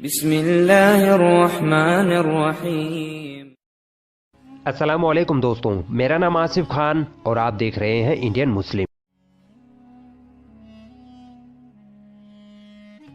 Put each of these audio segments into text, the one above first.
बिस्मिल्लाहिर्रहमानिर्रहीम। अस्सलाम वालेकुम दोस्तों, मेरा नाम आसिफ खान और आप देख रहे हैं इंडियन मुस्लिम।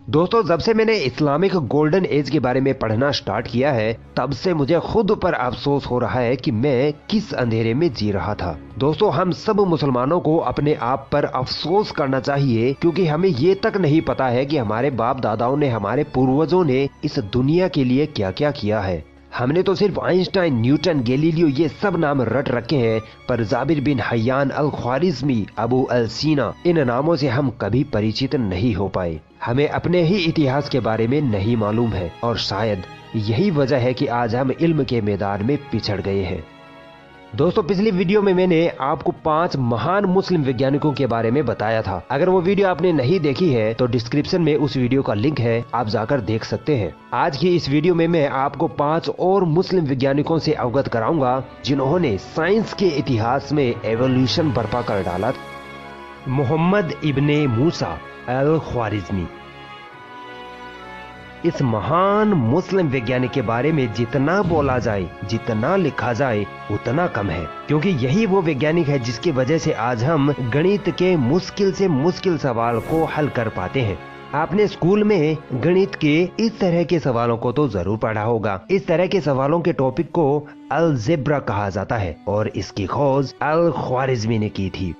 दोस्तों, जब से मैंने इस्लामिक गोल्डन एज के बारे में पढ़ना स्टार्ट किया है तब से मुझे खुद पर अफसोस हो रहा है कि मैं किस अंधेरे में जी रहा था। दोस्तों, हम सब मुसलमानों को अपने आप पर अफसोस करना चाहिए, क्योंकि हमें ये तक नहीं पता है कि हमारे बाप दादाओं ने, हमारे पूर्वजों ने इस दुनिया के लिए क्या क्या किया है। हमने तो सिर्फ आइंस्टाइन, न्यूटन, गैलीलियो ये सब नाम रट रखे हैं, पर जाबिर बिन हय्यान अल ख्वारिज़मी, अबू अल सीना, इन नामों से हम कभी परिचित नहीं हो पाए। हमें अपने ही इतिहास के बारे में नहीं मालूम है और शायद यही वजह है कि आज हम इल्म के मैदान में पिछड़ गए हैं। दोस्तों, पिछली वीडियो में मैंने आपको 5 महान मुस्लिम वैज्ञानिकों के बारे में बताया था। अगर वो वीडियो आपने नहीं देखी है तो डिस्क्रिप्शन में उस वीडियो का लिंक है, आप जाकर देख सकते हैं। आज की इस वीडियो में मैं आपको 5 और मुस्लिम वैज्ञानिकों से अवगत कराऊंगा जिन्होंने साइंस के इतिहास में एवोल्यूशन बर्पा कर डाला। मोहम्मद इब्ने मूसा अल ख्वारिज़मी। इस महान मुस्लिम वैज्ञानिक के बारे में जितना बोला जाए, जितना लिखा जाए उतना कम है, क्योंकि यही वो वैज्ञानिक है जिसकी वजह से आज हम गणित के मुश्किल से मुश्किल सवाल को हल कर पाते हैं। आपने स्कूल में गणित के इस तरह के सवालों को तो जरूर पढ़ा होगा। इस तरह के सवालों के टॉपिक को अलजेब्रा कहा जाता है और इसकी खोज अल ख्वारिज़मी ने की थी।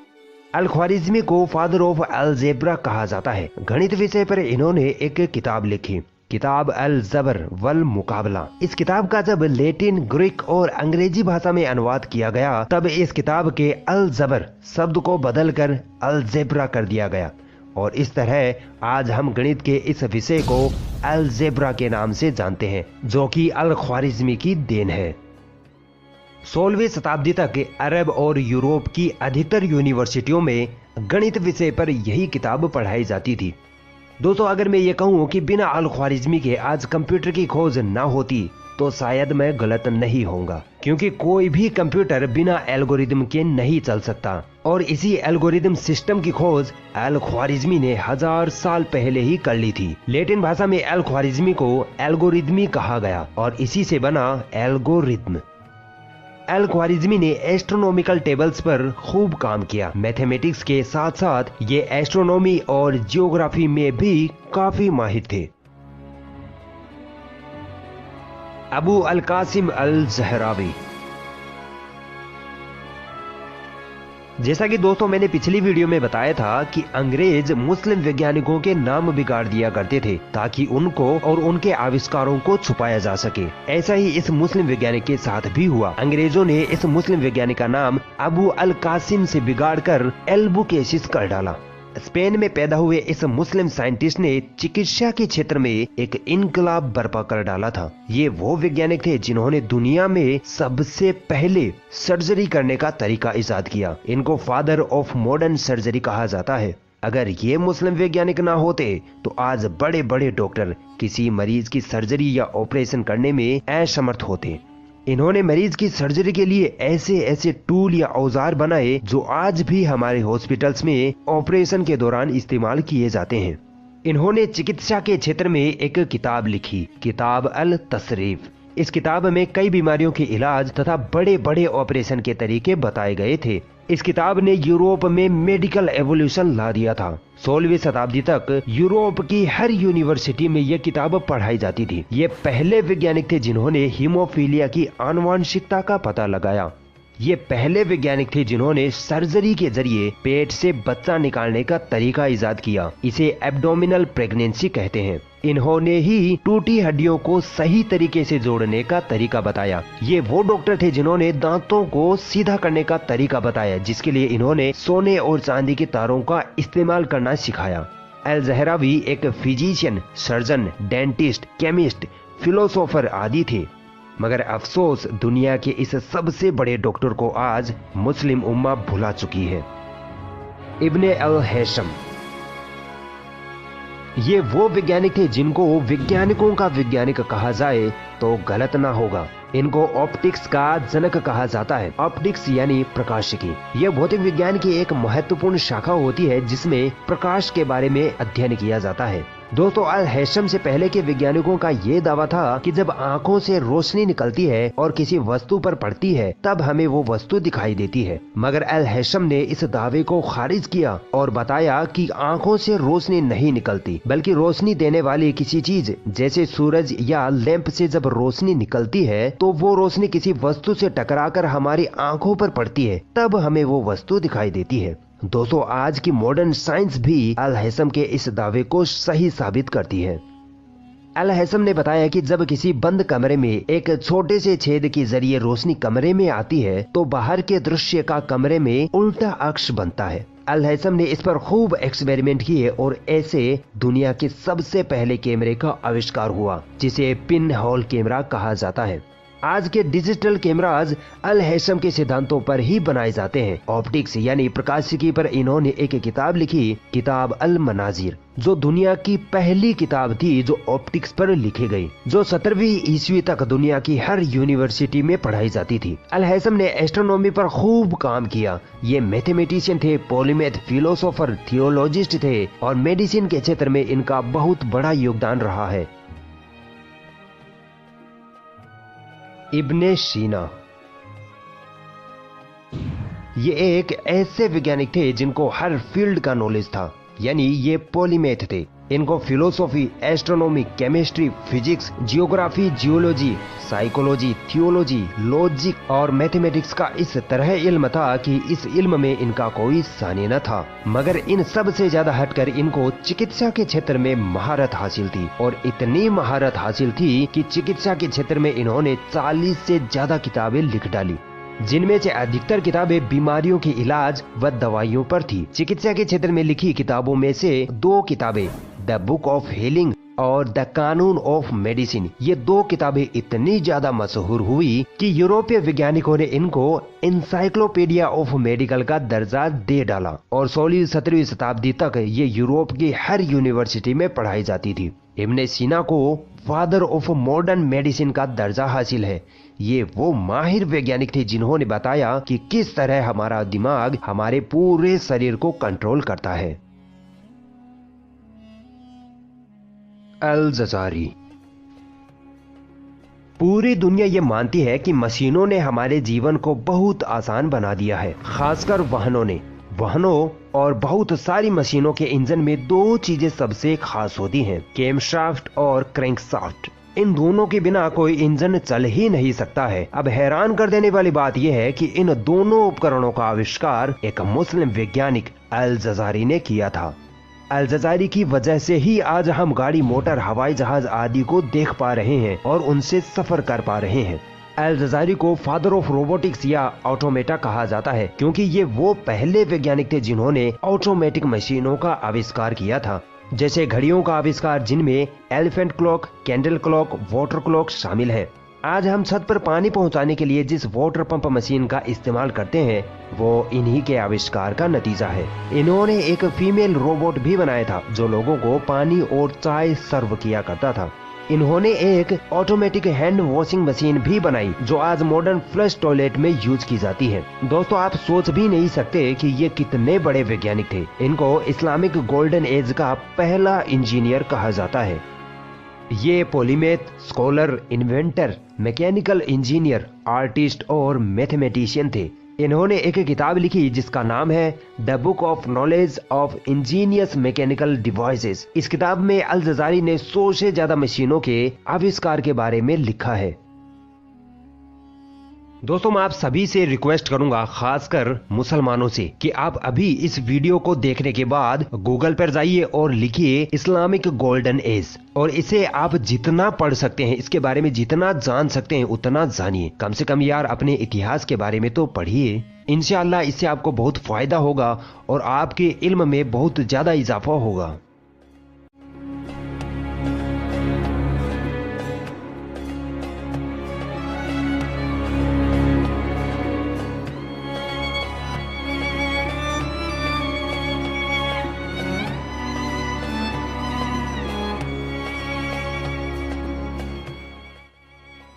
अल ख्वारिज़मी को फादर ऑफ अलजेब्रा कहा जाता है। गणित विषय पर इन्होंने एक किताब लिखी, किताब अल जबर वल मुकाबला। इस किताब का जब लैटिन, ग्रीक और अंग्रेजी भाषा में अनुवाद किया गया तब इस किताब के अल जबर शब्द को बदलकर अलजेब्रा कर दिया गया और इस तरह आज हम गणित के इस विषय को अलजेब्रा के नाम से जानते हैं, जो कि अल ख्वारिज़मी की देन है। 16वीं शताब्दी तक अरब और यूरोप की अधिकतर यूनिवर्सिटियों में गणित विषय पर यही किताब पढ़ाई जाती थी। दोस्तों, अगर मैं ये कहूँ कि बिना अल ख्वारिज़मी के आज कंप्यूटर की खोज ना होती तो शायद मैं गलत नहीं होऊंगा, क्योंकि कोई भी कंप्यूटर बिना एल्गोरिदम के नहीं चल सकता और इसी एल्गोरिदम सिस्टम की खोज अल ख्वारिज़मी ने 1000 साल पहले ही कर ली थी। लैटिन भाषा में अल ख्वारिज़मी को एल्गोरिदमी कहा गया और इसी से बना एल्गोरिथम। अल ख्वारिज़मी ने एस्ट्रोनॉमिकल टेबल्स पर खूब काम किया। मैथमेटिक्स के साथ साथ ये एस्ट्रोनॉमी और जियोग्राफी में भी काफी माहिर थे। अबू अल कासिम अल ज़हरावी। जैसा कि दोस्तों मैंने पिछली वीडियो में बताया था कि अंग्रेज मुस्लिम वैज्ञानिकों के नाम बिगाड़ दिया करते थे ताकि उनको और उनके आविष्कारों को छुपाया जा सके। ऐसा ही इस मुस्लिम वैज्ञानिक के साथ भी हुआ। अंग्रेजों ने इस मुस्लिम वैज्ञानिक का नाम अबू अल कासिम से बिगाड़कर एल्बुकेसिस कर डाला। स्पेन में पैदा हुए इस मुस्लिम साइंटिस्ट ने चिकित्सा के क्षेत्र में एक इनकलाब बर्पा कर डाला था। ये वो वैज्ञानिक थे जिन्होंने दुनिया में सबसे पहले सर्जरी करने का तरीका इजाद किया। इनको फादर ऑफ मॉडर्न सर्जरी कहा जाता है। अगर ये मुस्लिम वैज्ञानिक ना होते तो आज बड़े बड़े डॉक्टर किसी मरीज की सर्जरी या ऑपरेशन करने में असमर्थ होते। इन्होंने मरीज की सर्जरी के लिए ऐसे ऐसे टूल या औजार बनाए जो आज भी हमारे हॉस्पिटल्स में ऑपरेशन के दौरान इस्तेमाल किए जाते हैं। इन्होंने चिकित्सा के क्षेत्र में एक किताब लिखी, किताब अल तसरीफ। इस किताब में कई बीमारियों के इलाज तथा बड़े बड़े ऑपरेशन के तरीके बताए गए थे। इस किताब ने यूरोप में मेडिकल एवोल्यूशन ला दिया था। 16वीं शताब्दी तक यूरोप की हर यूनिवर्सिटी में यह किताब पढ़ाई जाती थी। ये पहले वैज्ञानिक थे जिन्होंने हीमोफीलिया की आनुवंशिकता का पता लगाया। ये पहले वैज्ञानिक थे जिन्होंने सर्जरी के जरिए पेट से बच्चा निकालने का तरीका इजाद किया। इसे एब्डोमिनल प्रेगनेंसी कहते हैं। इन्होंने ही टूटी हड्डियों को सही तरीके से जोड़ने का तरीका बताया। ये वो डॉक्टर थे जिन्होंने दांतों को सीधा करने का तरीका बताया, जिसके लिए इन्होंने सोने और चांदी के तारों का इस्तेमाल करना सिखाया। अल ज़हरावी एक physician, surgeon, dentist, chemist, philosopher आदि थे। मगर अफसोस, दुनिया के इस सबसे बड़े डॉक्टर को आज मुस्लिम उम्मा भुला चुकी है। इब्ने अल हैशम। ये वो वैज्ञानिक थे जिनको वैज्ञानिकों का वैज्ञानिक कहा जाए तो गलत ना होगा। इनको ऑप्टिक्स का जनक कहा जाता है। ऑप्टिक्स यानी प्रकाशिकी। यह भौतिक विज्ञान की एक महत्वपूर्ण शाखा होती है जिसमें प्रकाश के बारे में अध्ययन किया जाता है। दोस्तों अल हैशम से पहले के वैज्ञानिकों का ये दावा था कि जब आंखों से रोशनी निकलती है और किसी वस्तु पर पड़ती है तब हमें वो वस्तु दिखाई देती है, मगर अल हैशम ने इस दावे को खारिज किया और बताया कि आंखों से रोशनी नहीं निकलती, बल्कि रोशनी देने वाली किसी चीज जैसे सूरज या लैंप से जब रोशनी निकलती है तो वो रोशनी किसी वस्तु से टकराकर हमारी आंखों पर पड़ती है, तब हमें वो वस्तु दिखाई देती है। दोस्तों आज की मॉडर्न साइंस भी अल हैशम के इस दावे को सही साबित करती है। अल हैशम ने बताया कि जब किसी बंद कमरे में एक छोटे से छेद के जरिए रोशनी कमरे में आती है तो बाहर के दृश्य का कमरे में उल्टा अक्ष बनता है। अल हैशम ने इस पर खूब एक्सपेरिमेंट किए और ऐसे दुनिया के सबसे पहले कैमरे का आविष्कार हुआ, जिसे पिन होल कैमरा कहा जाता है। आज के डिजिटल कैमराज अल हैशम के सिद्धांतों पर ही बनाए जाते हैं। ऑप्टिक्स यानी प्रकाशिकी पर इन्होंने एक किताब लिखी, किताब अल मनाजिर, जो दुनिया की पहली किताब थी जो ऑप्टिक्स पर लिखी गई, जो 17वीं ईस्वी तक दुनिया की हर यूनिवर्सिटी में पढ़ाई जाती थी। अल हैशम ने एस्ट्रोनॉमी पर खूब काम किया। ये मैथमेटिशियन थे, पॉलीमैथ, फिलोसोफर, थियोलॉजिस्ट थे और मेडिसिन के क्षेत्र में इनका बहुत बड़ा योगदान रहा है। इब्ने सीना, ये एक ऐसे वैज्ञानिक थे जिनको हर फील्ड का नॉलेज था, यानी ये पॉलीमैथ थे। इनको philosophy, astronomy, chemistry, physics, geography, geology, psychology, theology, logic और मैथमेटिक्स का इस तरह इल्म था कि इस इल्म में इनका कोई सानी न था। मगर इन सब से ज्यादा हटकर इनको चिकित्सा के क्षेत्र में महारत हासिल थी, और इतनी महारत हासिल थी कि चिकित्सा के क्षेत्र में इन्होंने 40 से ज्यादा किताबें लिख डाली, जिनमें से अधिकतर किताबें बीमारियों के इलाज व दवाइयों पर थी। चिकित्सा के क्षेत्र में लिखी किताबों में से 2 किताबें, द बुक ऑफ हीलिंग और द कानून ऑफ मेडिसिन, ये 2 किताबें इतनी ज्यादा मशहूर हुई कि यूरोपीय वैज्ञानिकों ने इनको एनसाइक्लोपीडिया ऑफ मेडिकल का दर्जा दे डाला, और 16वीं-17वीं शताब्दी तक ये यूरोप की हर यूनिवर्सिटी में पढ़ाई जाती थी। इब्ने सीना को फादर ऑफ मॉडर्न मेडिसिन का दर्जा हासिल है। ये वो माहिर वैज्ञानिक थे जिन्होंने बताया कि किस तरह हमारा दिमाग हमारे पूरे शरीर को कंट्रोल करता है। अल जजारी, पूरी दुनिया ये मानती है कि मशीनों ने हमारे जीवन को बहुत आसान बना दिया है, खासकर वाहनों ने। वाहनों और बहुत सारी मशीनों के इंजन में 2 चीजें सबसे खास होती हैं, कैमशाफ्ट और क्रैंकशाफ्ट। इन दोनों के बिना कोई इंजन चल ही नहीं सकता है। अब हैरान कर देने वाली बात यह है कि इन दोनों उपकरणों का आविष्कार एक मुस्लिम वैज्ञानिक अल जजारी ने किया था। अल जजारी की वजह से ही आज हम गाड़ी, मोटर, हवाई जहाज आदि को देख पा रहे हैं और उनसे सफर कर पा रहे हैं। अल जजारी को फादर ऑफ रोबोटिक्स या ऑटोमेटा कहा जाता है, क्योंकि ये वो पहले वैज्ञानिक थे जिन्होंने ऑटोमेटिक मशीनों का आविष्कार किया था, जैसे घड़ियों का आविष्कार, जिनमें elephant clock, candle clock, water clock शामिल है। आज हम छत पर पानी पहुंचाने के लिए जिस वाटर पंप मशीन का इस्तेमाल करते हैं वो इन्हीं के आविष्कार का नतीजा है। इन्होंने एक फीमेल रोबोट भी बनाया था जो लोगों को पानी और चाय सर्व किया करता था। इन्होंने एक ऑटोमेटिक हैंड वॉशिंग मशीन भी बनाई जो आज मॉडर्न फ्लश टॉयलेट में यूज की जाती है। दोस्तों आप सोच भी नहीं सकते कि ये कितने बड़े वैज्ञानिक थे। इनको इस्लामिक गोल्डन एज का पहला इंजीनियर कहा जाता है। ये polymath, scholar, inventor, mechanical engineer, artist और मैथमेटिशियन थे। इन्होंने एक किताब लिखी जिसका नाम है the book of knowledge of Angénieux mechanical devices. इस किताब में अल जजारी ने 100 से ज्यादा मशीनों के आविष्कार के बारे में लिखा है। दोस्तों मैं आप सभी से रिक्वेस्ट करूंगा, खासकर मुसलमानों से, कि आप अभी इस वीडियो को देखने के बाद गूगल पर जाइए और लिखिए इस्लामिक गोल्डन एज, और इसे आप जितना पढ़ सकते हैं, इसके बारे में जितना जान सकते हैं उतना जानिए। कम से कम यार अपने इतिहास के बारे में तो पढ़िए। इंशाअल्लाह इससे आपको बहुत फायदा होगा और आपके इल्म में बहुत ज्यादा इजाफा होगा।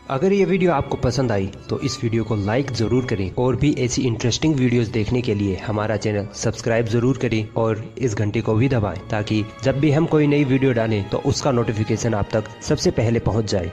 अगर ये वीडियो आपको पसंद आई तो इस वीडियो को लाइक जरूर करें और भी ऐसी इंटरेस्टिंग वीडियोस देखने के लिए हमारा चैनल सब्सक्राइब जरूर करें और इस घंटे को भी दबाएं ताकि जब भी हम कोई नई वीडियो डालें तो उसका नोटिफिकेशन आप तक सबसे पहले पहुंच जाए।